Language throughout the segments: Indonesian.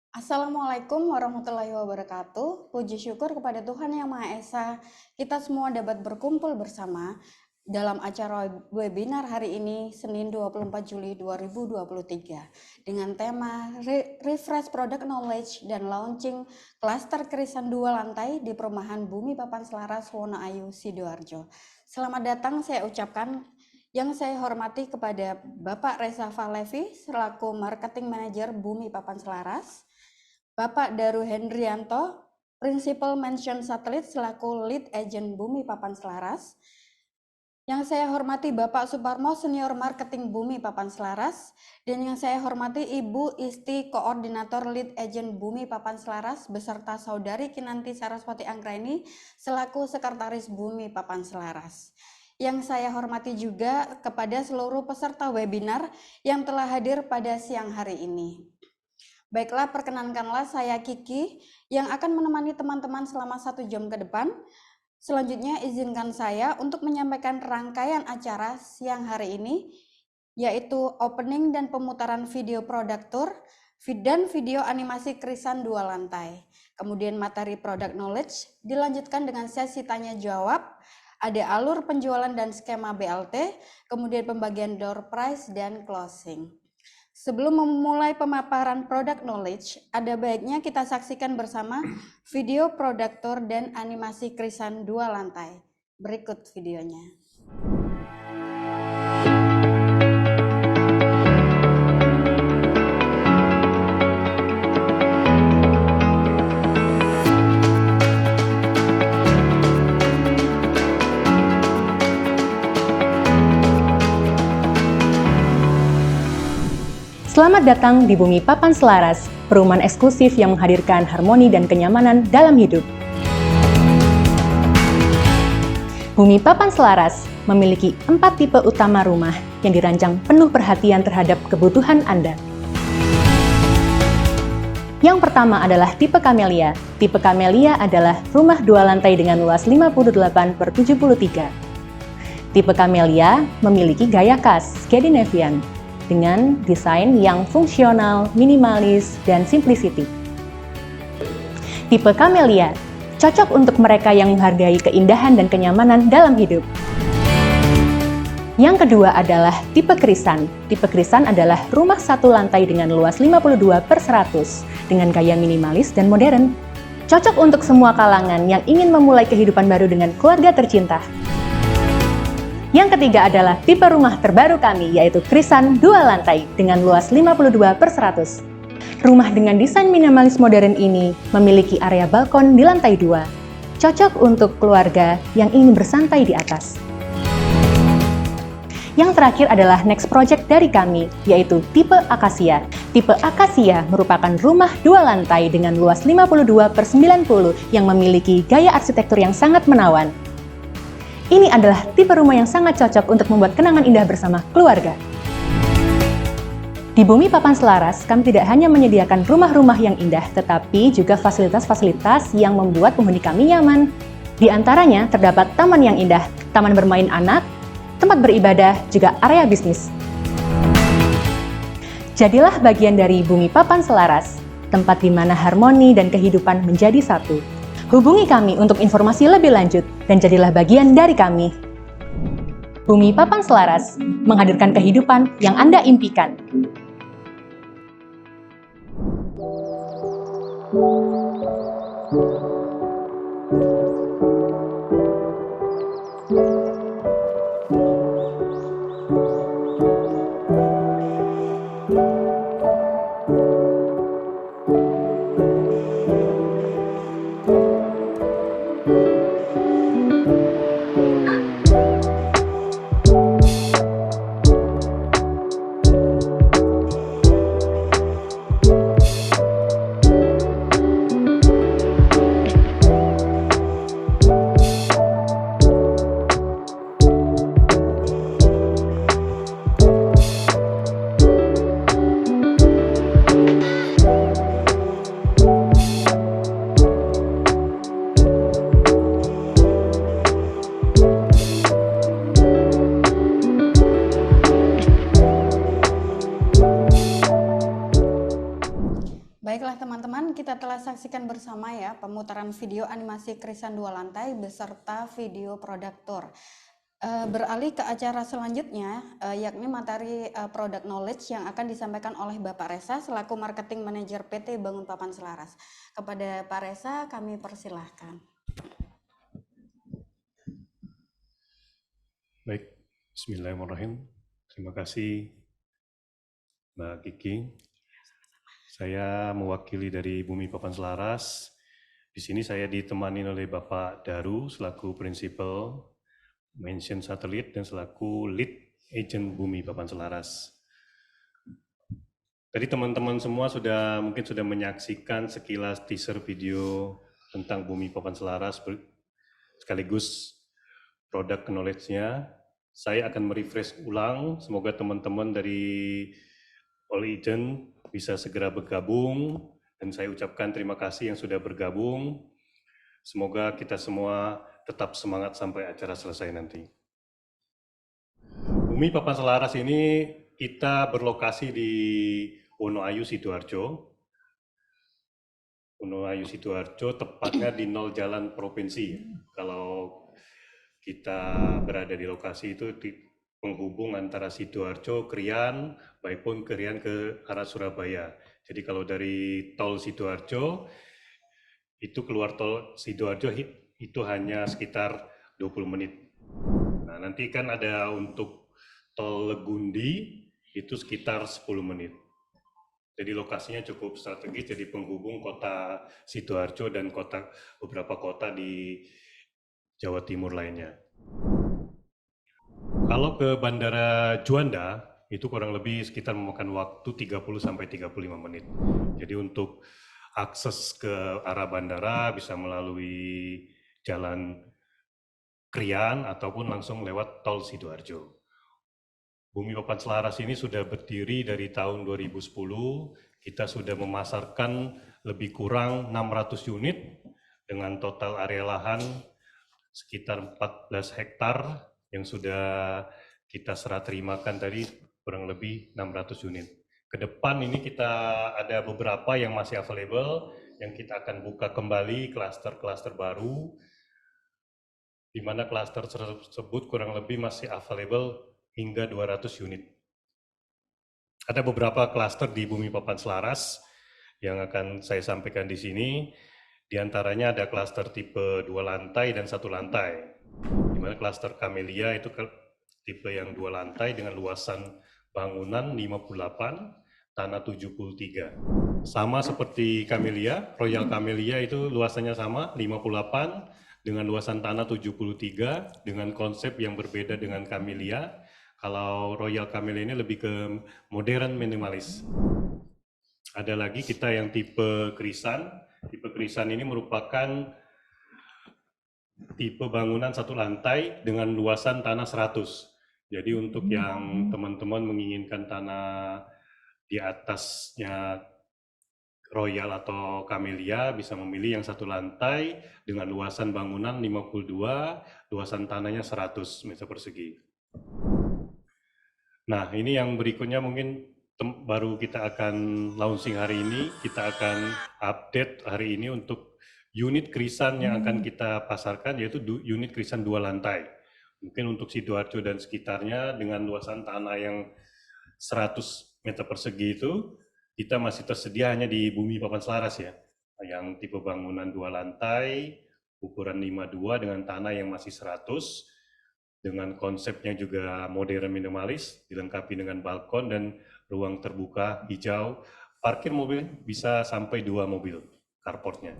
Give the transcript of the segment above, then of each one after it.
Assalamualaikum warahmatullahi wabarakatuh. Puji syukur kepada Tuhan Yang Maha Esa, kita semua dapat berkumpul bersama dalam acara webinar hari ini, Senin 24 Juli 2023, dengan tema Refresh Product Knowledge dan Launching Cluster Krisan 2 Lantai di Perumahan Bumi Papan Selaras, Wonoayu, Sidoarjo. Selamat datang saya ucapkan. Yang saya hormati kepada Bapak Reza Falevi selaku Marketing Manager Bumi Papan Selaras, Bapak Daru Hendrianto, Principal Mansion Satelit selaku Lead Agent Bumi Papan Selaras. Yang saya hormati Bapak Suparmo, Senior Marketing Bumi Papan Selaras. Dan yang saya hormati Ibu Isti, Koordinator Lead Agent Bumi Papan Selaras, beserta Saudari Kinanti Saraswati Anggraini selaku Sekretaris Bumi Papan Selaras. Yang saya hormati juga kepada seluruh peserta webinar yang telah hadir pada siang hari ini. Baiklah, perkenankanlah saya Kiki yang akan menemani teman-teman selama 1 jam ke depan. Selanjutnya izinkan saya untuk menyampaikan rangkaian acara siang hari ini, yaitu opening dan pemutaran video product tour dan video animasi Krisan 2 lantai. Kemudian materi product knowledge dilanjutkan dengan sesi tanya jawab, ada alur penjualan dan skema BLT, kemudian pembagian door prize dan closing. Sebelum memulai pemaparan product knowledge, ada baiknya kita saksikan bersama video product tour dan animasi Krisan 2 lantai. Berikut videonya. Selamat datang di Bumi Papan Selaras, perumahan eksklusif yang menghadirkan harmoni dan kenyamanan dalam hidup. Bumi Papan Selaras memiliki 4 tipe utama rumah yang dirancang penuh perhatian terhadap kebutuhan Anda. Yang pertama adalah tipe Camellia. Tipe Camellia adalah rumah 2 lantai dengan luas 58/73. Tipe Camellia memiliki gaya khas Scandinavian dengan desain yang fungsional, minimalis, dan simplicity. Tipe Camellia cocok untuk mereka yang menghargai keindahan dan kenyamanan dalam hidup. Yang kedua adalah tipe Krisan. Tipe Krisan adalah rumah 1 lantai dengan luas 52/100 dengan gaya minimalis dan modern. Cocok untuk semua kalangan yang ingin memulai kehidupan baru dengan keluarga tercinta. Yang ketiga adalah tipe rumah terbaru kami, yaitu Krisan 2 lantai dengan luas 52/100. Rumah dengan desain minimalis modern ini memiliki area balkon di lantai 2. Cocok untuk keluarga yang ingin bersantai di atas. Yang terakhir adalah next project dari kami, yaitu tipe Akasia. Tipe Akasia merupakan rumah 2 lantai dengan luas 52/90 yang memiliki gaya arsitektur yang sangat menawan. Ini adalah tipe rumah yang sangat cocok untuk membuat kenangan indah bersama keluarga. Di Bumi Papan Selaras, kami tidak hanya menyediakan rumah-rumah yang indah, tetapi juga fasilitas-fasilitas yang membuat penghuni kami nyaman. Di antaranya terdapat taman yang indah, taman bermain anak, tempat beribadah, juga area bisnis. Jadilah bagian dari Bumi Papan Selaras, tempat di mana harmoni dan kehidupan menjadi satu. Hubungi kami untuk informasi lebih lanjut dan jadilah bagian dari kami. Bumi Papan Selaras menghadirkan kehidupan yang Anda impikan. Baiklah teman-teman, kita telah saksikan bersama ya pemutaran video animasi Krisan 2 lantai beserta video produk tour. Beralih ke acara selanjutnya, yakni materi product knowledge yang akan disampaikan oleh Bapak Reza selaku Marketing Manager PT Bangun Papan Selaras. Kepada Pak Reza, kami persilahkan. Baik, bismillahirrahmanirrahim. Terima kasih Mbak Kiki. Saya mewakili dari Bumi Papan Selaras. Di sini saya ditemani oleh Bapak Daru selaku Prinsipal Mention Satelit dan selaku Lead Agent Bumi Papan Selaras. Tadi teman-teman semua mungkin sudah menyaksikan sekilas teaser video tentang Bumi Papan Selaras sekaligus produk knowledge-nya. Saya akan merefresh ulang, semoga teman-teman dari All Agent bisa segera bergabung, dan saya ucapkan terima kasih yang sudah bergabung. Semoga kita semua tetap semangat sampai acara selesai nanti. Bumi Papan Selaras ini kita berlokasi di Wonoayu, Sidoarjo. Wonoayu, Sidoarjo, tepatnya di 0 jalan provinsi. Kalau kita berada di lokasi itu di penghubung antara Sidoarjo, Krian, maupun Krian ke arah Surabaya. Jadi kalau dari tol Sidoarjo, itu keluar tol Sidoarjo itu hanya sekitar 20 menit. Nah, nanti kan ada untuk tol Legundi, itu sekitar 10 menit. Jadi lokasinya cukup strategis, jadi penghubung kota Sidoarjo dan beberapa kota di Jawa Timur lainnya. Kalau ke Bandara Juanda, itu kurang lebih sekitar memakan waktu 30-35 menit. Jadi untuk akses ke arah bandara bisa melalui jalan Krian ataupun langsung lewat tol Sidoarjo. Bumi Papan Selaras ini sudah berdiri dari tahun 2010, kita sudah memasarkan lebih kurang 600 unit dengan total area lahan sekitar 14 hektar yang sudah kita serah terimakan tadi kurang lebih 600 unit. Ke depan ini kita ada beberapa yang masih available, yang kita akan buka kembali klaster-klaster baru, di mana klaster tersebut kurang lebih masih available hingga 200 unit. Ada beberapa klaster di Bumi Papan Selaras yang akan saya sampaikan di sini. Di antaranya ada klaster tipe 2 lantai dan 1 lantai. Di mana klaster Camellia itu tipe yang 2 lantai dengan luasan bangunan 58, tanah 73. Sama seperti Camellia, Royal Camellia itu luasannya sama 58 dengan luasan tanah 73 dengan konsep yang berbeda dengan Camellia. Kalau Royal Camellia ini lebih ke modern minimalis. Ada lagi kita yang tipe Krisan. Tipe Krisan ini merupakan tipe bangunan 1 lantai dengan luasan tanah 100. Jadi untuk yang teman-teman menginginkan tanah di atasnya Royal atau Camellia bisa memilih yang 1 lantai dengan luasan bangunan 52, luasan tanahnya 100 meter persegi. Nah, ini yang berikutnya mungkin baru kita akan launching hari ini, kita akan update hari ini untuk unit Krisan yang akan kita pasarkan, yaitu unit Krisan 2 lantai. Mungkin untuk Sidoarjo dan sekitarnya dengan luasan tanah yang 100 meter persegi itu, kita masih tersedia hanya di Bumi Papan Selaras ya, yang tipe bangunan 2 lantai, ukuran 52 dengan tanah yang masih 100, dengan konsepnya juga modern minimalis, dilengkapi dengan balkon dan ruang terbuka hijau, parkir mobil bisa sampai 2 mobil carportnya.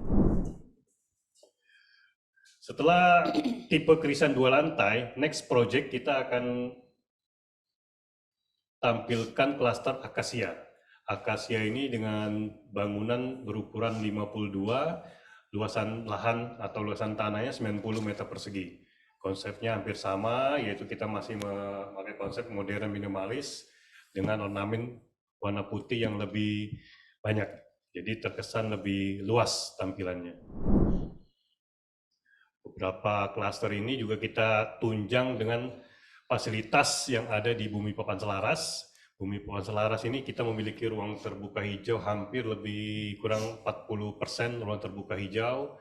Setelah tipe Krisan 2 lantai, next project kita akan tampilkan klaster Akasia. Akasia ini dengan bangunan berukuran 52, luasan lahan atau luasan tanahnya 90 meter persegi. Konsepnya hampir sama, yaitu kita masih memakai konsep modern minimalis dengan ornamen warna putih yang lebih banyak. Jadi terkesan lebih luas tampilannya. Beberapa klaster ini juga kita tunjang dengan fasilitas yang ada di Bumi Papan Selaras. Bumi Papan Selaras ini kita memiliki ruang terbuka hijau hampir lebih kurang 40% ruang terbuka hijau,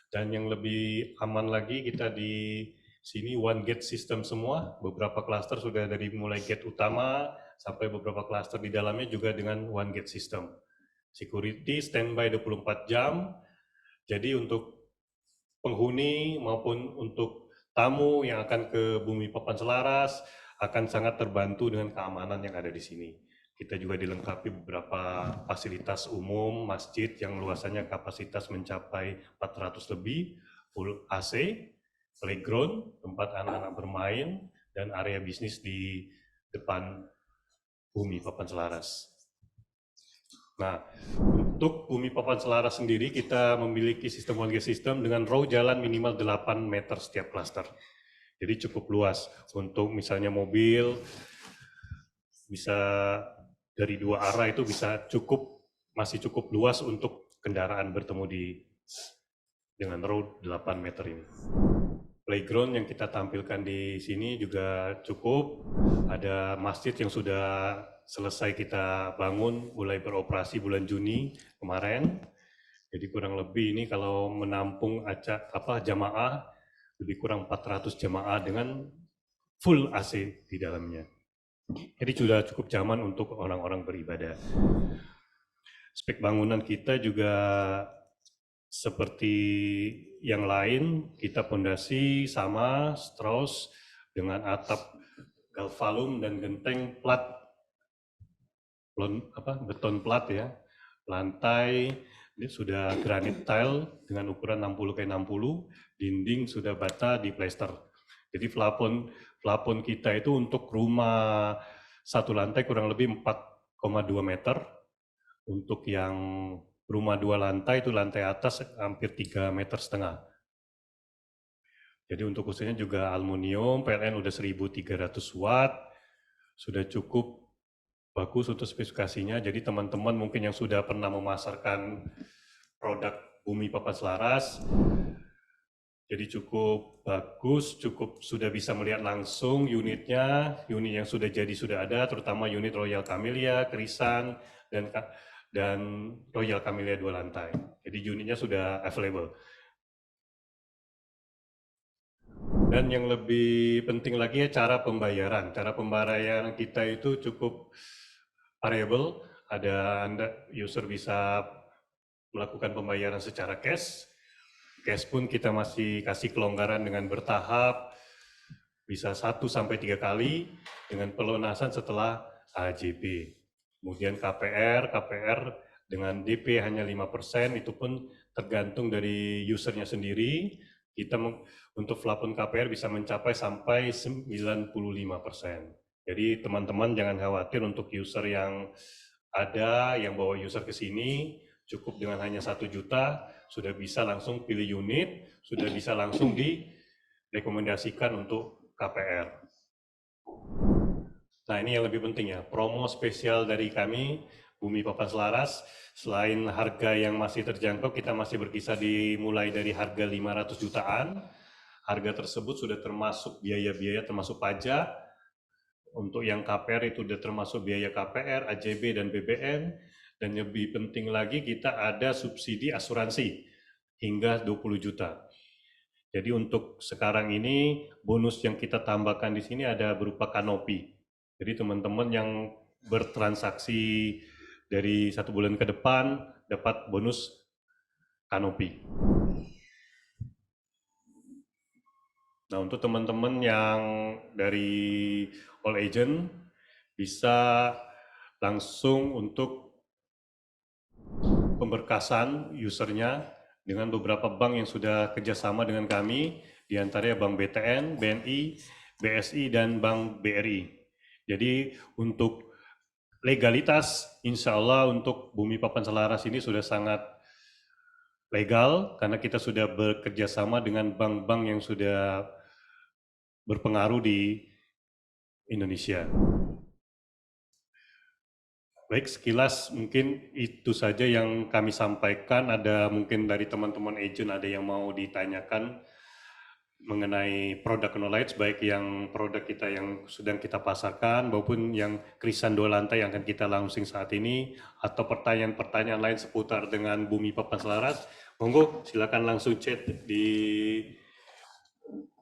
dan yang lebih aman lagi kita di sini one gate system semua, beberapa klaster sudah dari mulai gate utama sampai beberapa klaster di dalamnya juga dengan one gate system. Security standby 24 jam, jadi untuk penghuni maupun untuk tamu yang akan ke Bumi Papan Selaras akan sangat terbantu dengan keamanan yang ada di sini. Kita juga dilengkapi beberapa fasilitas umum, masjid yang luasannya kapasitas mencapai 400 lebih, full AC, playground, tempat anak-anak bermain, dan area bisnis di depan Bumi Papan Selaras. Nah, untuk Bumi Papan Selaras sendiri kita memiliki sistem one gate system dengan row jalan minimal 8 meter setiap klaster. Jadi cukup luas untuk misalnya mobil bisa dari dua arah itu bisa masih cukup luas untuk kendaraan bertemu dengan row 8 meter ini. Playground yang kita tampilkan di sini juga cukup. Ada masjid yang sudah selesai kita bangun, mulai beroperasi bulan Juni kemarin. Jadi kurang lebih ini kalau menampung jamaah lebih kurang 400 jamaah dengan full AC di dalamnya. Jadi sudah cukup nyaman untuk orang-orang beribadah. Spek bangunan kita juga seperti yang lain, kita pondasi sama Strauss dengan atap galvalum dan genteng plat, beton plat ya. Lantai ini sudah granit tile dengan ukuran 60x60, dinding sudah bata di plester. Jadi plafon kita itu untuk rumah satu lantai kurang lebih 4,2 meter. Untuk yang rumah 2 lantai itu lantai atas hampir 3,5 meter. Jadi untuk khususnya juga aluminium, PLN udah 1300 watt, sudah cukup bagus untuk spesifikasinya. Jadi teman-teman mungkin yang sudah pernah memasarkan produk Bumi Papan Selaras, jadi cukup bagus, cukup sudah bisa melihat langsung unitnya, unit yang sudah jadi sudah ada, terutama unit Royal Camellia, Krisan, dan Royal Camellia 2 lantai. Jadi unitnya sudah available. Dan yang lebih penting lagi ya cara pembayaran. Cara pembayaran kita itu cukup variable. Anda user bisa melakukan pembayaran secara cash. Cash pun kita masih kasih kelonggaran dengan bertahap, bisa 1-3 kali dengan pelunasan setelah AJB. Kemudian KPR dengan DP hanya 5%, itu pun tergantung dari usernya sendiri. Kita untuk plafon KPR bisa mencapai sampai 95%. Jadi teman-teman jangan khawatir untuk user yang ada, yang bawa user ke sini, cukup dengan hanya 1 juta, sudah bisa langsung pilih unit, sudah bisa langsung direkomendasikan untuk KPR. Nah ini yang lebih penting ya, promo spesial dari kami, Bumi Papan Selaras, selain harga yang masih terjangkau, kita masih berkisar mulai dari harga 500 jutaan, harga tersebut sudah termasuk biaya-biaya termasuk pajak, untuk yang KPR itu sudah termasuk biaya KPR, AJB, dan BBM, dan lebih penting lagi kita ada subsidi asuransi hingga 20 juta. Jadi untuk sekarang ini bonus yang kita tambahkan di sini ada berupa kanopi. Jadi teman-teman yang bertransaksi dari 1 bulan ke depan dapat bonus kanopi. Nah untuk teman-teman yang dari all agent bisa langsung untuk pemberkasan usernya dengan beberapa bank yang sudah kerjasama dengan kami, diantaranya Bank BTN, BNI, BSI, dan Bank BRI. Jadi untuk legalitas, insya Allah untuk Bumi Papan Selaras ini sudah sangat legal, karena kita sudah bekerja sama dengan bank-bank yang sudah berpengaruh di Indonesia. Baik, sekilas mungkin itu saja yang kami sampaikan. Ada mungkin dari teman-teman agent ada yang mau ditanyakan. mengenai produk knowledge, baik yang produk kita yang sedang kita pasarkan maupun yang krisan 2 lantai yang akan kita launching saat ini, atau pertanyaan-pertanyaan lain seputar dengan Bumi Papan Selaras, monggo silakan langsung chat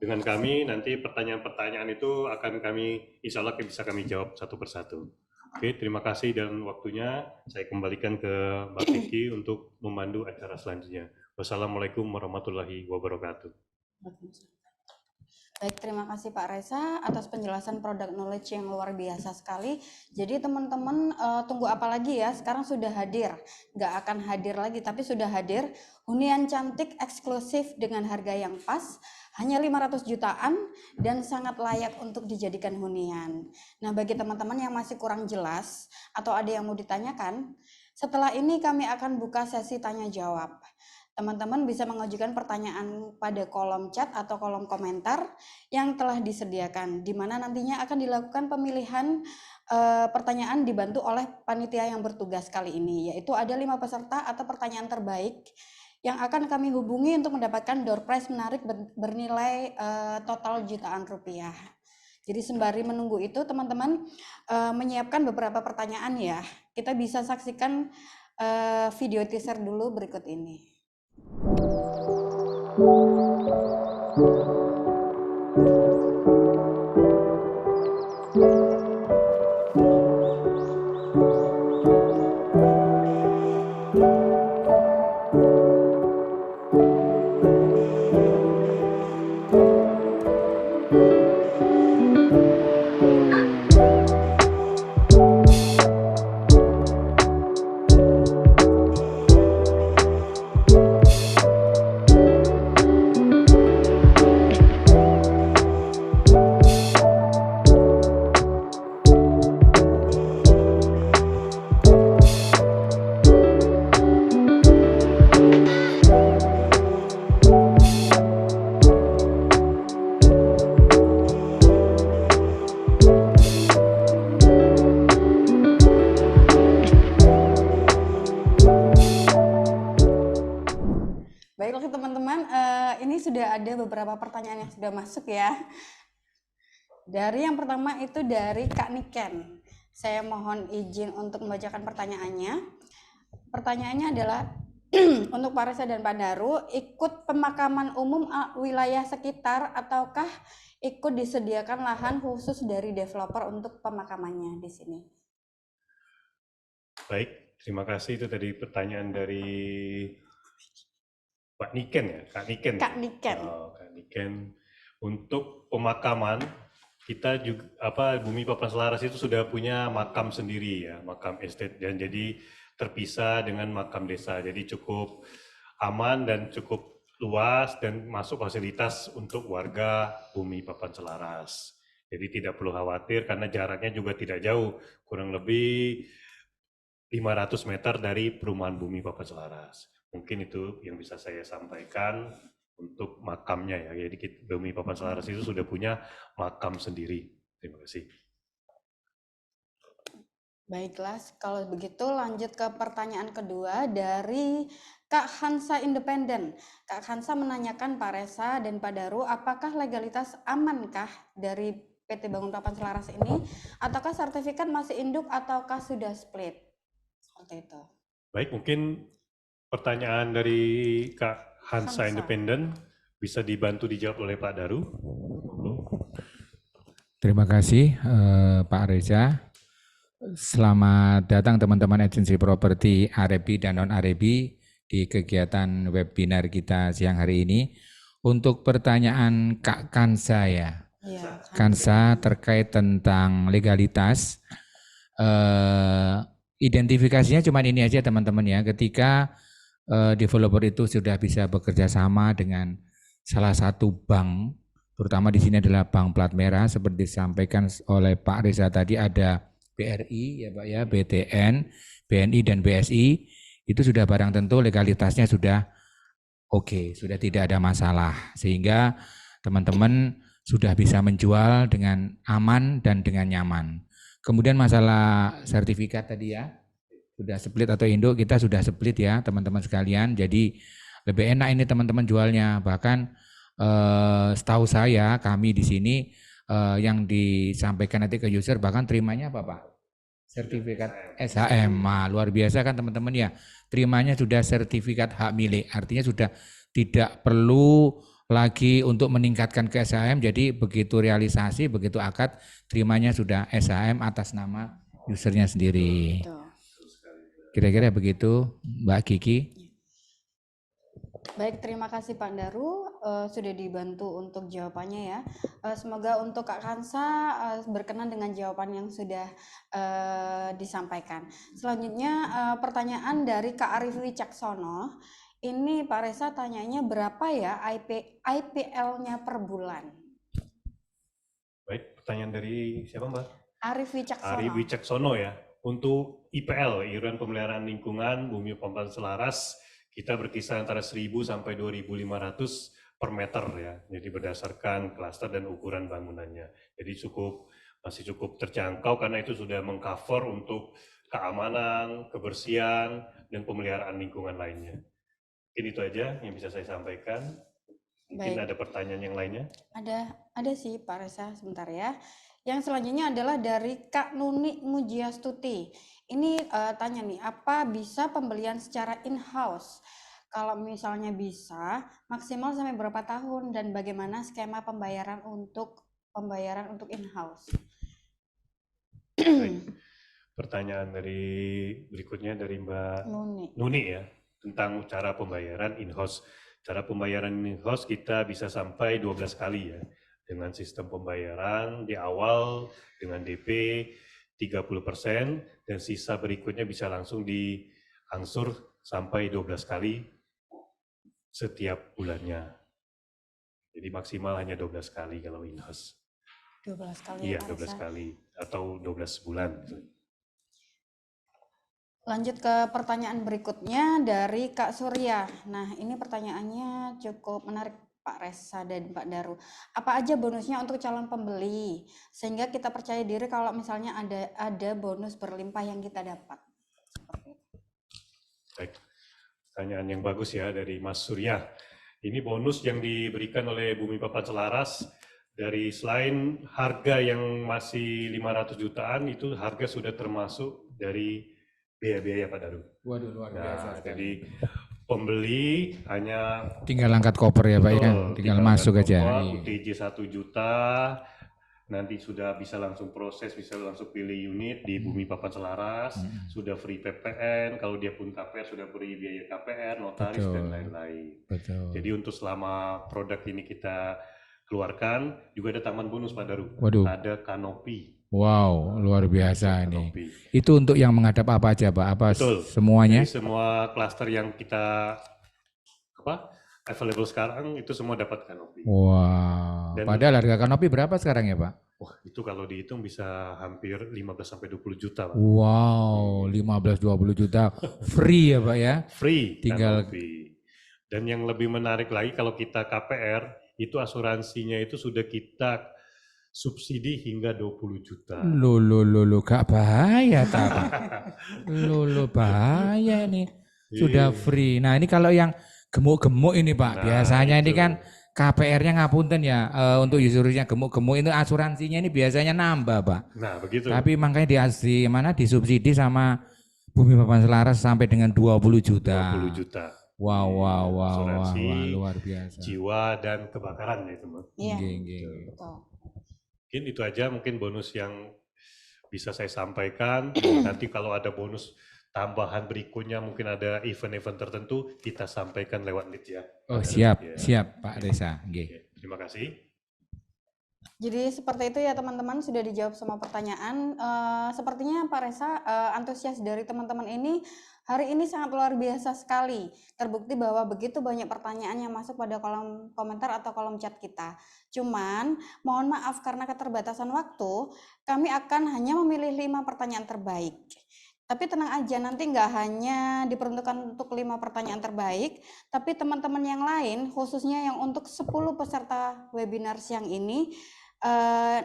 dengan kami. Nanti pertanyaan-pertanyaan itu akan kami, insya Allah bisa kami jawab satu persatu. Oke, terima kasih dan waktunya saya kembalikan ke Mbak Vicky untuk memandu acara selanjutnya. Wassalamualaikum warahmatullahi wabarakatuh. Baik, terima kasih Pak Reza atas penjelasan product knowledge yang luar biasa sekali. Jadi teman-teman tunggu apa lagi ya, sekarang sudah hadir, nggak akan hadir lagi tapi sudah hadir. Hunian cantik eksklusif dengan harga yang pas, hanya 500 jutaan dan sangat layak untuk dijadikan hunian. Nah, bagi teman-teman yang masih kurang jelas atau ada yang mau ditanyakan, setelah ini kami akan buka sesi tanya jawab. Teman-teman bisa mengajukan pertanyaan pada kolom chat atau kolom komentar yang telah disediakan, di mana nantinya akan dilakukan pemilihan pertanyaan dibantu oleh panitia yang bertugas kali ini, yaitu ada 5 peserta atau pertanyaan terbaik yang akan kami hubungi untuk mendapatkan door prize menarik bernilai total jutaan rupiah. Jadi sembari menunggu itu teman-teman menyiapkan beberapa pertanyaan ya. Kita bisa saksikan video teaser dulu berikut ini. Baiklah teman-teman, ini sudah ada beberapa pertanyaan yang sudah masuk ya. Dari yang pertama itu dari Kak Niken. Saya mohon izin untuk membacakan pertanyaannya. Pertanyaannya adalah, untuk Pak Reza dan Pak Daru, ikut pemakaman umum wilayah sekitar ataukah ikut disediakan lahan khusus dari developer untuk pemakamannya di sini? Baik, terima kasih. Itu tadi pertanyaan dari Pak Niken ya, Kak Niken. Kak Niken. Oh, Kak Niken. Untuk pemakaman, kita juga Bumi Papan Selaras itu sudah punya makam sendiri ya, makam estate, dan jadi terpisah dengan makam desa. Jadi cukup aman dan cukup luas dan masuk fasilitas untuk warga Bumi Papan Selaras. Jadi tidak perlu khawatir karena jaraknya juga tidak jauh, kurang lebih 500 meter dari perumahan Bumi Papan Selaras. Mungkin itu yang bisa saya sampaikan untuk makamnya ya. Jadi Bumi Papan Selaras itu sudah punya makam sendiri. Terima kasih. Baiklah, kalau begitu lanjut ke pertanyaan kedua dari Kak Hansa Independen. Kak Hansa menanyakan Pak Reza dan Pak Daru, apakah legalitas amankah dari PT Bangun Papan Selaras ini, ataukah sertifikat masih induk ataukah sudah split? Seperti itu. Baik, mungkin pertanyaan dari Kak Hansa Independen bisa dibantu dijawab oleh Pak Daru. Terima kasih Pak Reza. Selamat datang teman-teman agensi properti Arebi dan non-Arebi di kegiatan webinar kita siang hari ini. Untuk pertanyaan Kak Kansa ya, Kansa terkait tentang legalitas, identifikasinya cuma ini aja teman-teman ya, ketika developer itu sudah bisa bekerja sama dengan salah satu bank, terutama di sini adalah bank plat merah seperti disampaikan oleh Pak Reza tadi, ada BRI ya Pak ya, BTN, BNI dan BSI, itu sudah barang tentu legalitasnya sudah oke, sudah tidak ada masalah, sehingga teman-teman sudah bisa menjual dengan aman dan dengan nyaman. Kemudian masalah sertifikat tadi ya, sudah split atau induk, kita sudah split ya teman-teman sekalian, jadi lebih enak ini teman-teman jualnya. Bahkan setahu saya kami di sini yang disampaikan nanti ke user bahkan terimanya apa Pak? Sertifikat SHM. Nah, luar biasa kan teman-teman ya. Terimanya sudah sertifikat hak milik. Artinya sudah tidak perlu lagi untuk meningkatkan ke SHM. Jadi begitu realisasi, begitu akad, terimanya sudah SHM atas nama usernya sendiri. Betul. Kira-kira begitu Mbak Kiki. Baik, terima kasih Pak Daru sudah dibantu untuk jawabannya ya. Semoga untuk Kak Kansa berkenan dengan jawaban yang sudah disampaikan. Selanjutnya pertanyaan dari Kak Arif Wicaksono. Ini Pak Resa tanyanya berapa ya IPL-nya per bulan? Baik, pertanyaan dari siapa Mbak? Arif Wicaksono. Arif Wicaksono ya. Untuk IPL, iuran pemeliharaan lingkungan Bumi Papan Selaras, kita berkisar antara 1.000 sampai 2.500 per meter ya. Jadi berdasarkan klaster dan ukuran bangunannya. Jadi masih cukup terjangkau karena itu sudah mengcover untuk keamanan, kebersihan, dan pemeliharaan lingkungan lainnya. Mungkin itu aja yang bisa saya sampaikan. Mungkin ada pertanyaan yang lainnya? Ada sih Pak Resa, sebentar ya. Yang selanjutnya adalah dari Kak Nuni Mujiastuti. Ini tanya nih, apa bisa pembelian secara in-house? Kalau misalnya bisa, maksimal sampai berapa tahun dan bagaimana skema pembayaran untuk in-house? Pertanyaan berikutnya dari Mbak Nuni ya, tentang cara pembayaran in-house. Cara pembayaran in-house kita bisa sampai 12 kali ya, dengan sistem pembayaran di awal dengan DP 30% dan sisa berikutnya bisa langsung diangsur sampai 12 kali setiap bulannya. Jadi maksimal hanya 12 kali kalau in-house. 12 kali Iya, 12 kali atau 12 bulan. Lanjut ke pertanyaan berikutnya dari Kak Surya. Nah, ini pertanyaannya cukup menarik Pak Resa dan Pak Daru. Apa aja bonusnya untuk calon pembeli sehingga kita percaya diri kalau misalnya ada bonus berlimpah yang kita dapat? Baik, pertanyaan yang bagus ya dari Mas Surya. Ini bonus yang diberikan oleh Bumi Papan Selaras dari selain harga yang masih 500 jutaan itu harga sudah termasuk dari biaya-biaya Pak Daru. Waduh, luar biasa. Jadi pembeli hanya tinggal angkat koper ya Pak ya, tinggal masuk aja. UTJ 1 juta, nanti sudah bisa langsung proses, bisa langsung pilih unit di Bumi Papan Selaras, sudah free PPN, kalau dia pun KPR sudah free biaya KPR, notaris dan lain-lain. Jadi untuk selama produk ini kita keluarkan, juga ada taman bonus Pak Daru. Waduh. Ada kanopi. Wow, luar biasa ini. Itu untuk yang menghadap apa aja Pak? Apa Betul. Semuanya? Jadi semua klaster yang kita available sekarang itu semua dapat kanopi. Wow. Dan padahal harga kanopi berapa sekarang ya Pak? Wah, itu kalau dihitung bisa hampir 15 sampai 20 juta Pak. Wow, 15-20 juta free ya Pak ya? Free. Tinggal kanopi. Dan yang lebih menarik lagi kalau kita KPR itu asuransinya itu sudah kita subsidi hingga 20 juta. Lo, gak bahaya tak? Lo bahaya nih. Sudah free. Nah ini kalau yang gemuk-gemuk ini Pak, biasanya itu. Ini kan KPR-nya ngapunten ya, untuk usernya gemuk-gemuk itu asuransinya ini biasanya nambah Pak. Nah begitu. Tapi makanya disubsidi sama Bumi Papan Selaras sampai dengan 20 juta. 20 juta. Wow, luar biasa. Jiwa dan kebakaran ya teman. Iya. Mungkin itu aja mungkin bonus yang bisa saya sampaikan. Nanti kalau ada bonus tambahan berikutnya mungkin ada event-event tertentu kita sampaikan lewat lead ya. Oh siap, siap Pak Resa. Terima kasih. Jadi seperti itu ya teman-teman, sudah dijawab semua pertanyaan. Sepertinya Pak Resa antusias dari teman-teman ini hari ini sangat luar biasa sekali. Terbukti bahwa begitu banyak pertanyaan yang masuk pada kolom komentar atau kolom chat kita. Cuman mohon maaf karena keterbatasan waktu, kami akan hanya memilih 5 pertanyaan terbaik. Tapi tenang aja, nanti nggak hanya diperuntukkan untuk 5 pertanyaan terbaik, tapi teman-teman yang lain, khususnya yang untuk 10 peserta webinar siang ini,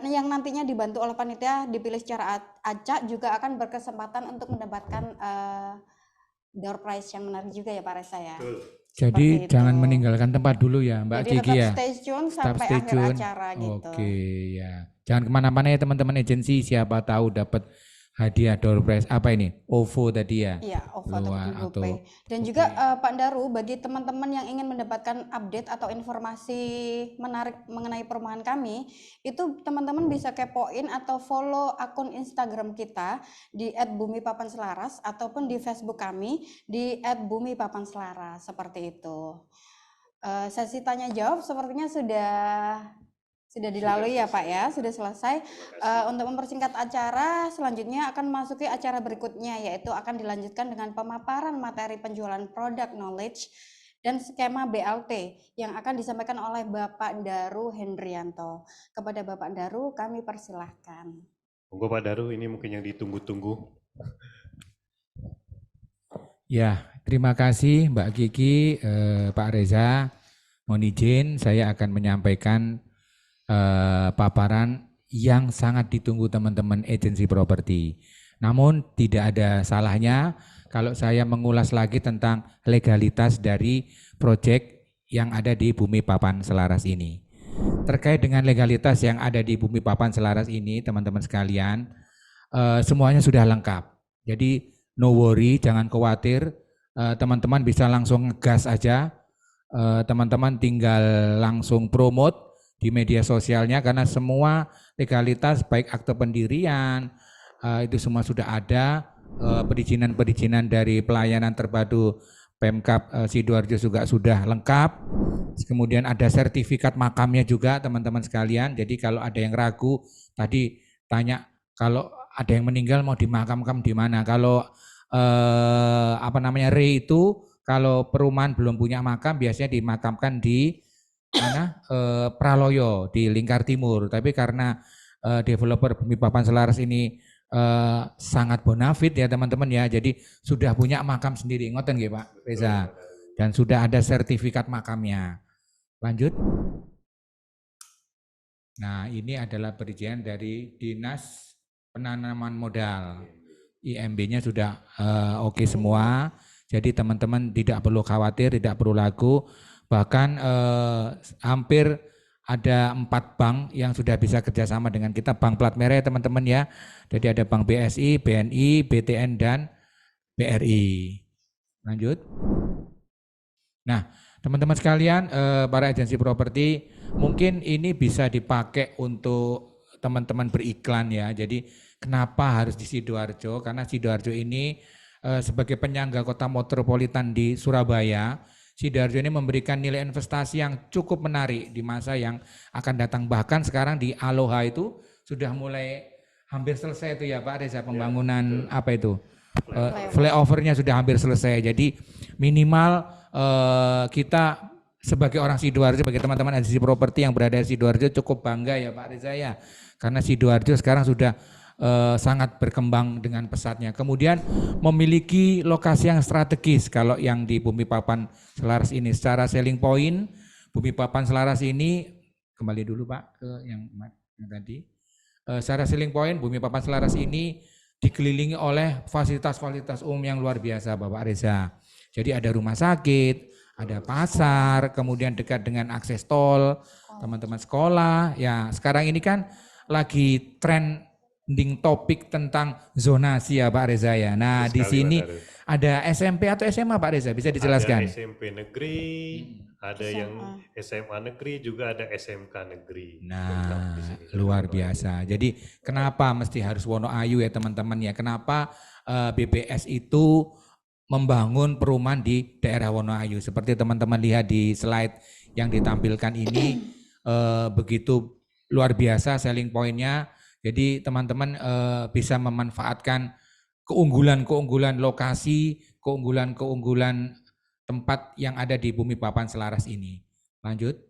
yang nantinya dibantu oleh panitia dipilih secara acak juga akan berkesempatan untuk mendapatkan door prize yang menarik juga ya Pak Resa ya. Jadi Seperti jangan itu. meninggalkan tempat dulu ya Mbak Jadi Kiki tetap ya. stay tune Tetap sampai stay akhir tune. acara gitu. Oke ya. Jangan kemana-mana ya teman-teman agensi. Siapa tahu dapat hadiah door prize apa ini? OVO tadi ya. Iya, OVO atau Luar GoPay. atau Dan juga Pak Daru, bagi teman-teman yang ingin mendapatkan update atau informasi menarik mengenai perumahan kami, itu teman-teman bisa kepoin atau follow akun Instagram kita di @bumipapanselaras ataupun di Facebook kami di @bumipapanselaras, seperti itu. Sesi tanya jawab sepertinya sudah dilalui ya Pak ya, sudah selesai. Untuk mempersingkat acara, selanjutnya akan memasuki acara berikutnya, yaitu akan dilanjutkan dengan pemaparan materi penjualan produk knowledge dan skema BLT yang akan disampaikan oleh Bapak Daru Hendrianto. Kepada Bapak Daru kami persilahkan. Monggo Pak Daru, ini mungkin yang ditunggu-tunggu. ya, terima kasih Mbak Kiki, Pak Reza. Mohon izin saya akan menyampaikan paparan yang sangat ditunggu teman-teman agensi properti. Namun tidak ada salahnya kalau saya mengulas lagi tentang legalitas dari proyek yang ada di Bumi Papan Selaras ini. Terkait dengan legalitas yang ada di Bumi Papan Selaras ini, teman-teman sekalian, semuanya sudah lengkap. Jadi no worry, jangan khawatir, teman-teman bisa langsung ngegas aja, teman-teman tinggal langsung promote di media sosialnya karena semua legalitas baik akte pendirian itu semua sudah ada, perizinan-perizinan dari pelayanan terpadu Pemkab Sidoarjo juga sudah lengkap. Kemudian ada sertifikat makamnya juga teman-teman sekalian. Jadi kalau ada yang ragu tadi tanya kalau ada yang meninggal mau dimakamkan di mana? Kalau itu kalau perumahan belum punya makam biasanya dimakamkan di mana Praloyo di Lingkar Timur, tapi karena developer Bumi Papan Selaras ini sangat bonafit ya teman-teman ya, jadi sudah punya makam sendiri, ngoten nggih Pak Reza, dan sudah ada sertifikat makamnya. Lanjut. Nah ini adalah perizinan dari Dinas Penanaman Modal, IMB-nya sudah oke semua, jadi teman-teman tidak perlu khawatir, tidak perlu ragu. Bahkan hampir ada 4 bank yang sudah bisa kerjasama dengan kita, bank plat merah ya teman-teman ya. Jadi ada Bank BSI, BNI, BTN, dan BRI. Lanjut. Nah teman-teman sekalian, para agensi properti, mungkin ini bisa dipakai untuk teman-teman beriklan ya. Jadi kenapa harus di Sidoarjo? Karena Sidoarjo ini sebagai penyangga kota metropolitan di Surabaya, Sidoarjo ini memberikan nilai investasi yang cukup menarik di masa yang akan datang. Bahkan sekarang di Aloha itu sudah mulai hampir selesai itu ya Pak Reza, pembangunan apa itu? Flyovernya sudah hampir selesai. Jadi minimal kita sebagai orang Sidoarjo, bagi teman-teman agensi properti yang berada di Sidoarjo cukup bangga ya Pak Reza ya. Karena Sidoarjo sekarang sudah sangat berkembang dengan pesatnya. Kemudian memiliki lokasi yang strategis. Kalau yang di Bumi Papan Selaras ini secara selling point, Bumi Papan Selaras ini kembali dulu Pak ke yang tadi. Secara selling point Bumi Papan Selaras ini dikelilingi oleh fasilitas-fasilitas umum yang luar biasa Bapak Reza. Jadi ada rumah sakit, ada pasar, kemudian dekat dengan akses tol, teman-teman sekolah. Ya sekarang ini kan lagi tren topik tentang zonasi ya Pak Reza ya. Nah di sini ada SMP atau SMA Pak Reza, bisa dijelaskan? Ada SMP negeri, ada yang SMA negeri, juga ada SMK negeri. Nah luar biasa. Jadi kenapa mesti harus Wonoayu ya teman-teman ya? Kenapa BPS itu membangun perumahan di daerah Wonoayu? Seperti teman-teman lihat di slide yang ditampilkan ini, begitu luar biasa selling point-nya. Jadi teman-teman bisa memanfaatkan keunggulan-keunggulan lokasi, keunggulan-keunggulan tempat yang ada di Bumi Papan Selaras ini. Lanjut.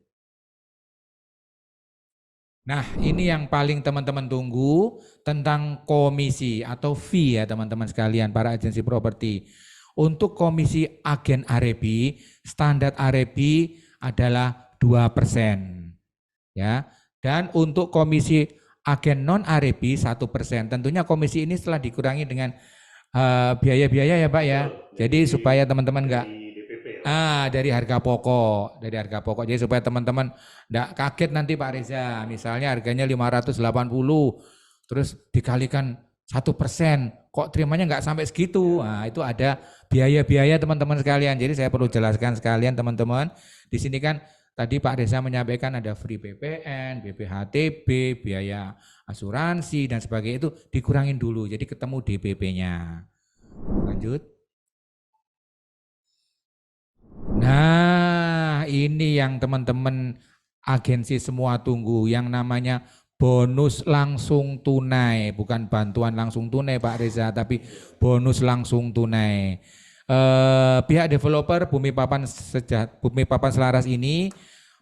Nah ini yang paling teman-teman tunggu tentang komisi atau fee ya teman-teman sekalian para agensi properti. Untuk komisi agen Arebi, standar Arebi adalah 2%. Ya. Dan untuk komisi agen non Arebi 1%. Tentunya komisi ini setelah dikurangi dengan biaya-biaya ya Pak ya. Jadi supaya teman-teman enggak Dari harga pokok, Jadi supaya teman-teman enggak kaget nanti Pak Reza, misalnya harganya 580, terus dikalikan 1%, kok terimanya enggak sampai segitu. Nah, itu ada biaya-biaya teman-teman sekalian. Jadi saya perlu jelaskan sekalian teman-teman. Di sini kan tadi Pak Reza menyampaikan ada free PPN, BPHTB, biaya asuransi dan sebagainya, itu dikurangin dulu. Jadi ketemu DPP-nya. Lanjut. Nah, ini yang teman-teman agensi semua tunggu, yang namanya bonus langsung tunai, bukan bantuan langsung tunai Pak Reza, tapi bonus langsung tunai. Pihak developer Bumi Papan Selaras ini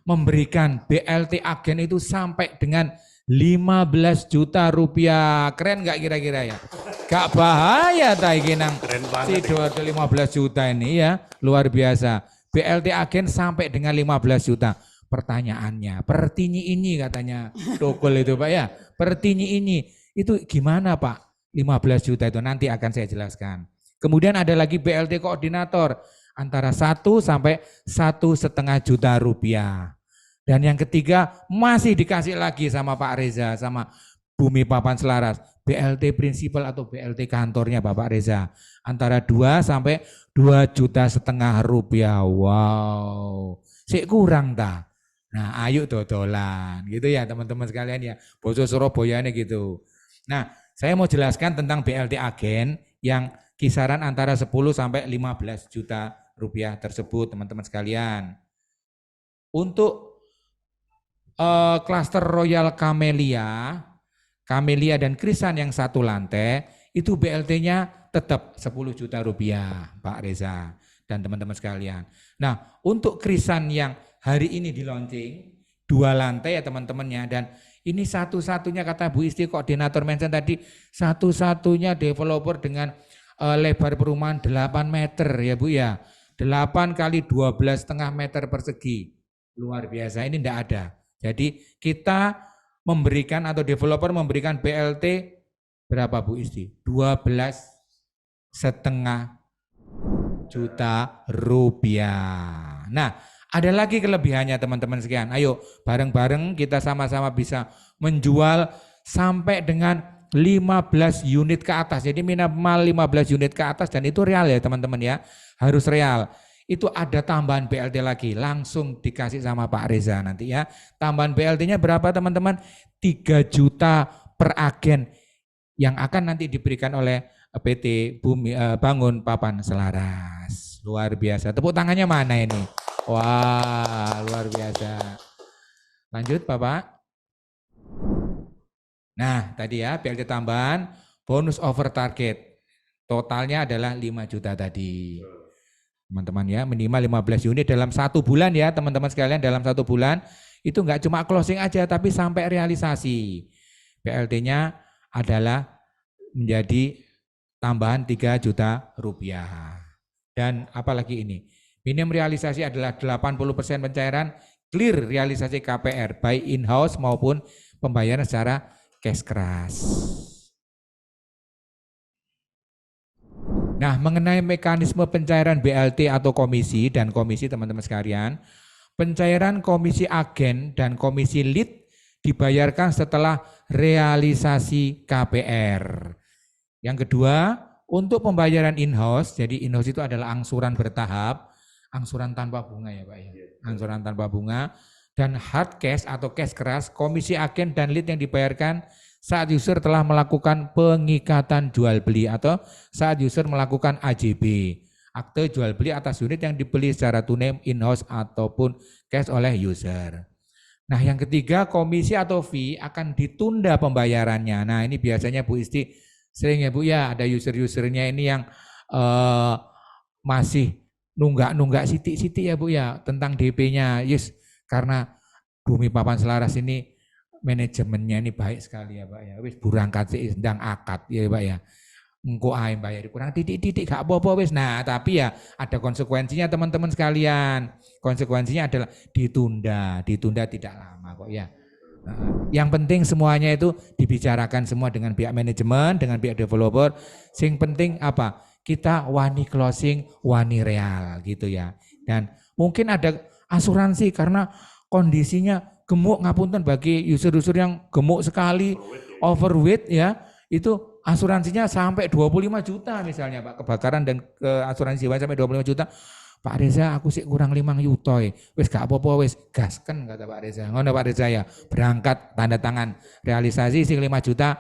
memberikan BLT agen itu sampai dengan 15 juta rupiah. Keren nggak kira-kira ya? Gak bahaya tak nang si 15 juta ini ya, luar biasa. BLT agen sampai dengan 15 juta. Pertanyaannya, pertinyi ini katanya Dokol itu Pak ya. Pertinyi ini itu gimana Pak? 15 juta itu nanti akan saya jelaskan. Kemudian ada lagi BLT koordinator antara 1 sampai 1,5 juta rupiah. Dan yang ketiga masih dikasih lagi sama Pak Reza, sama Bumi Papan Selaras, BLT prinsipal atau BLT kantornya Bapak Reza, antara 2 sampai 2,5 juta rupiah. Wow, sik kurang tak? Nah ayo dodolan gitu ya teman-teman sekalian ya, Boso Surabaya ini gitu. Nah saya mau jelaskan tentang BLT agen yang kisaran antara 10 sampai 15 juta rupiah tersebut teman-teman sekalian. Untuk klaster Royal Camellia dan Krisan yang satu lantai, itu BLT-nya tetap 10 juta rupiah Pak Reza dan teman-teman sekalian. Nah untuk Krisan yang hari ini di launching 2 lantai ya teman-temannya, dan ini satu-satunya kata Bu Isti koordinator mention tadi, satu-satunya developer dengan lebar perumahan 8 meter ya Bu ya, 8 kali 12,5 meter persegi, luar biasa, ini enggak ada. Jadi kita memberikan atau developer memberikan BLT berapa Bu Isti? 12,5 juta rupiah. Nah ada lagi kelebihannya teman-teman sekalian. Ayo bareng-bareng kita sama-sama bisa menjual sampai dengan 15 unit ke atas. Jadi minimal 15 unit ke atas, dan itu real ya teman-teman ya. Harus real. Itu ada tambahan BLT lagi, langsung dikasih sama Pak Reza nanti ya. Tambahan BLT-nya berapa teman-teman? 3 juta per agen yang akan nanti diberikan oleh PT Bangun Papan Selaras. Luar biasa. Tepuk tangannya mana ini? Wah, luar biasa. Lanjut Bapak. Nah tadi ya BLT tambahan, bonus over target. Totalnya adalah 5 juta tadi. Teman-teman ya, minimal 15 unit dalam 1 bulan ya teman-teman sekalian, dalam 1 bulan. Itu enggak cuma closing aja tapi sampai realisasi. BLT-nya adalah menjadi tambahan 3 juta rupiah. Dan apalagi ini, minim realisasi adalah 80% pencairan clear realisasi KPR, baik in-house maupun pembayaran secara cash keras. Nah, mengenai mekanisme pencairan BLT atau komisi dan komisi teman-teman sekalian, pencairan komisi agen dan komisi lead dibayarkan setelah realisasi KPR. Yang kedua, untuk pembayaran in-house, jadi in-house itu adalah angsuran bertahap, angsuran tanpa bunga ya Pak ya, angsuran tanpa bunga, dan hard cash atau cash keras, komisi agen dan lead yang dibayarkan saat user telah melakukan pengikatan jual beli atau saat user melakukan AJB, akte jual beli atas unit yang dibeli secara tunai in-house ataupun cash oleh user. Nah yang ketiga, komisi atau fee akan ditunda pembayarannya. Nah ini biasanya Bu Isti sering ya Bu ya, ada user-usernya ini yang masih nunggak sitik-sitik ya Bu ya tentang DP-nya. Yes, karena Bumi Papan Selaras ini manajemennya ini baik sekali ya Pak ya. Wis burangkat sih sedang akad ya Pak ya. Engko ae bayar kurang titik-titik gak apa-apa wis. Nah, tapi ya ada konsekuensinya teman-teman sekalian. Konsekuensinya adalah ditunda tidak lama kok ya. Yang penting semuanya itu dibicarakan semua dengan pihak manajemen, dengan pihak developer. Sing penting apa? Kita wani closing, wani real gitu ya. Dan mungkin ada asuransi karena kondisinya gemuk, ngapunten bagi user-user yang gemuk sekali, overweight ya, itu asuransinya sampai 25 juta misalnya Pak, kebakaran dan asuransi jiwa sampai 25 juta. Pak Reza aku sih kurang 5 juta wis gak apa-apa wis gasken kata Pak Reza. Ngono Pak Reza ya, berangkat tanda tangan realisasi sing 5 juta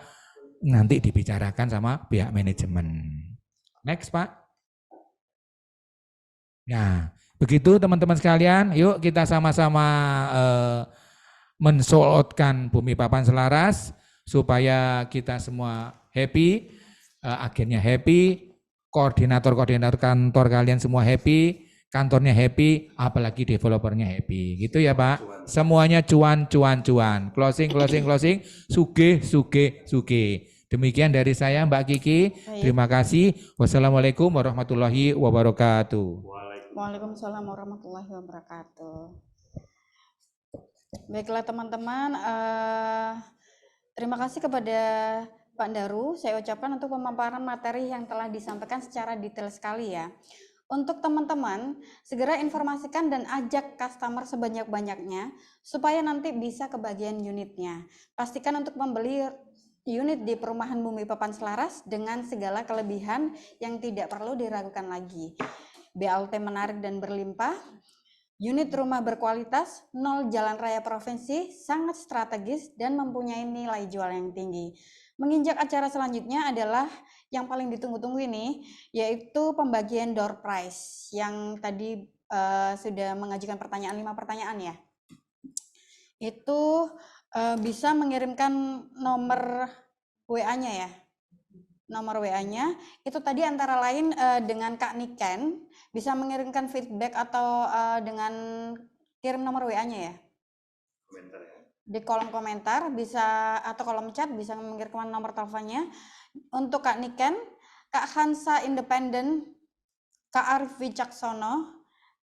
nanti dibicarakan sama pihak manajemen. Next Pak. Nah, begitu teman-teman sekalian, yuk kita sama-sama mensolotkan Bumi Papan Selaras supaya kita semua happy, agennya happy, koordinator-koordinator kantor kalian semua happy, kantornya happy, apalagi developernya happy. Gitu ya Pak. Semuanya cuan, cuan, cuan. Closing, closing, closing. Sugih, sugih, sugih. Demikian dari saya Mbak Kiki. Terima kasih. Wassalamualaikum warahmatullahi wabarakatuh. Waalaikumsalam warahmatullahi wabarakatuh. Baiklah teman-teman, terima kasih kepada Pak Daru. Saya ucapkan untuk pemaparan materi yang telah disampaikan secara detail sekali ya. Untuk teman-teman, segera informasikan dan ajak customer sebanyak-banyaknya supaya nanti bisa kebagian unitnya. Pastikan untuk membeli unit di Perumahan Bumi Papan Selaras dengan segala kelebihan yang tidak perlu diragukan lagi. BLT menarik dan berlimpah, unit rumah berkualitas, 0 jalan raya provinsi, sangat strategis dan mempunyai nilai jual yang tinggi. Menginjak acara selanjutnya adalah yang paling ditunggu-tunggu ini, yaitu pembagian door prize yang tadi sudah mengajukan pertanyaan 5 pertanyaan ya. Itu bisa mengirimkan nomor WA-nya ya. Nomor WA-nya itu tadi antara lain dengan Kak Niken bisa mengirimkan feedback atau dengan kirim nomor WA-nya ya. Komentar ya. Di kolom komentar bisa atau kolom chat bisa mengirimkan nomor teleponnya. Untuk Kak Niken, Kak Hansa Independen, Kak Arif Wicaksono,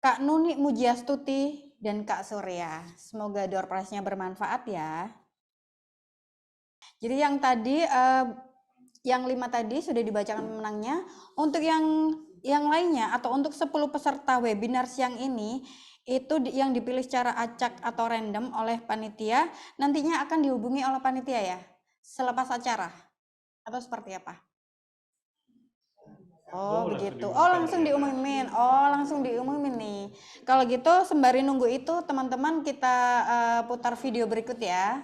Kak Nuni Mujiastuti, dan Kak Surya. Semoga door prize-nya bermanfaat ya. Jadi yang tadi yang 5 tadi sudah dibacakan pemenangnya. Untuk yang lainnya atau untuk 10 peserta webinar siang ini itu yang dipilih secara acak atau random oleh panitia nantinya akan dihubungi oleh panitia ya selepas acara atau seperti apa? Oh begitu. Oh langsung diumumin. Oh langsung diumumin nih. Kalau gitu sembari nunggu itu teman-teman kita putar video berikut ya.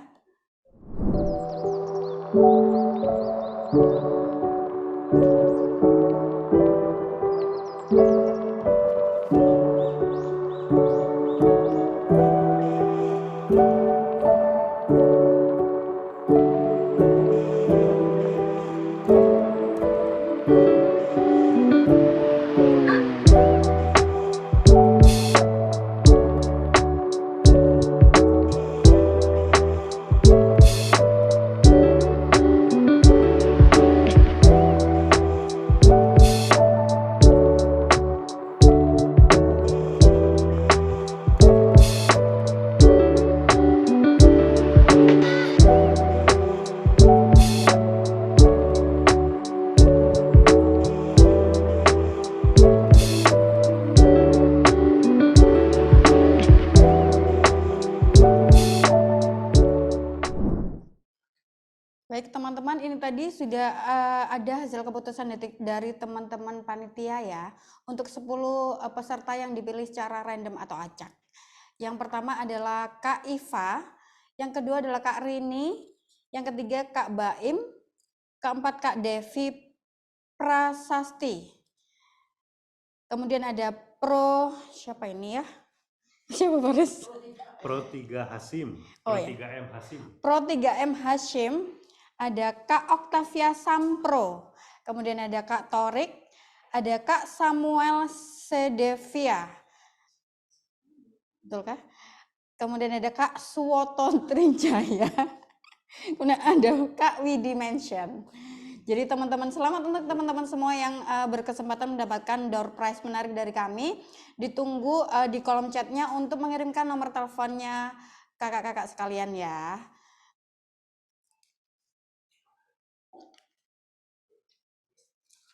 Baik teman-teman, ini tadi sudah ada hasil keputusan dari teman-teman panitia ya untuk 10 peserta yang dipilih secara random atau acak. Yang pertama adalah Kak Iva, yang kedua adalah Kak Rini, yang ketiga Kak Baim, keempat Kak Devi Prasasti. Kemudian ada siapa ini ya? Siapa Boris? Pro 3 Hasim, Oh, Pro ya. 3M Hasim. Pro 3M Hashim, ada Kak Octavia Sampro, kemudian ada Kak Torik, ada Kak Samuel Sedevia, betul kah? Kemudian ada Kak Suwoto Trijaya, kemudian ada Kak Widi Mention. Jadi teman-teman selamat untuk teman-teman semua yang berkesempatan mendapatkan door prize menarik dari kami. Ditunggu di kolom chatnya untuk mengirimkan nomor teleponnya kakak-kakak sekalian ya.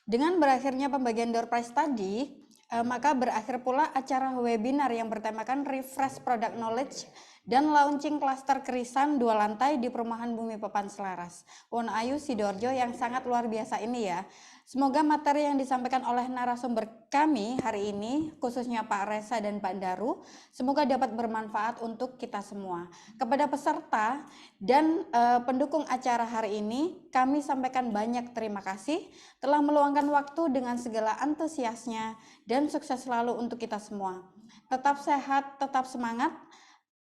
Dengan berakhirnya pembagian door prize tadi, Maka berakhir pula acara webinar yang bertemakan Refresh Product Knowledge dan launching klaster Krisan 2 lantai di Perumahan Bumi Papan Selaras, Wonoayu, Sidoarjo yang sangat luar biasa ini ya. Semoga materi yang disampaikan oleh narasumber kami hari ini, khususnya Pak Reza dan Pak Daru, semoga dapat bermanfaat untuk kita semua. Kepada peserta dan pendukung acara hari ini, kami sampaikan banyak terima kasih telah meluangkan waktu dengan segala antusiasnya dan sukses selalu untuk kita semua. Tetap sehat, tetap semangat,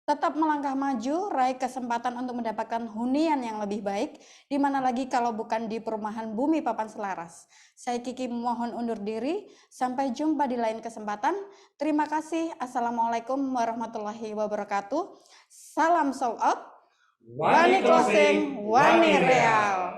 tetap melangkah maju, raih kesempatan untuk mendapatkan hunian yang lebih baik, di mana lagi kalau bukan di Perumahan Bumi Papan Selaras. Saya Kiki mohon undur diri, sampai jumpa di lain kesempatan. Terima kasih. Assalamualaikum warahmatullahi wabarakatuh. Salam sold out, wani closing, wani real.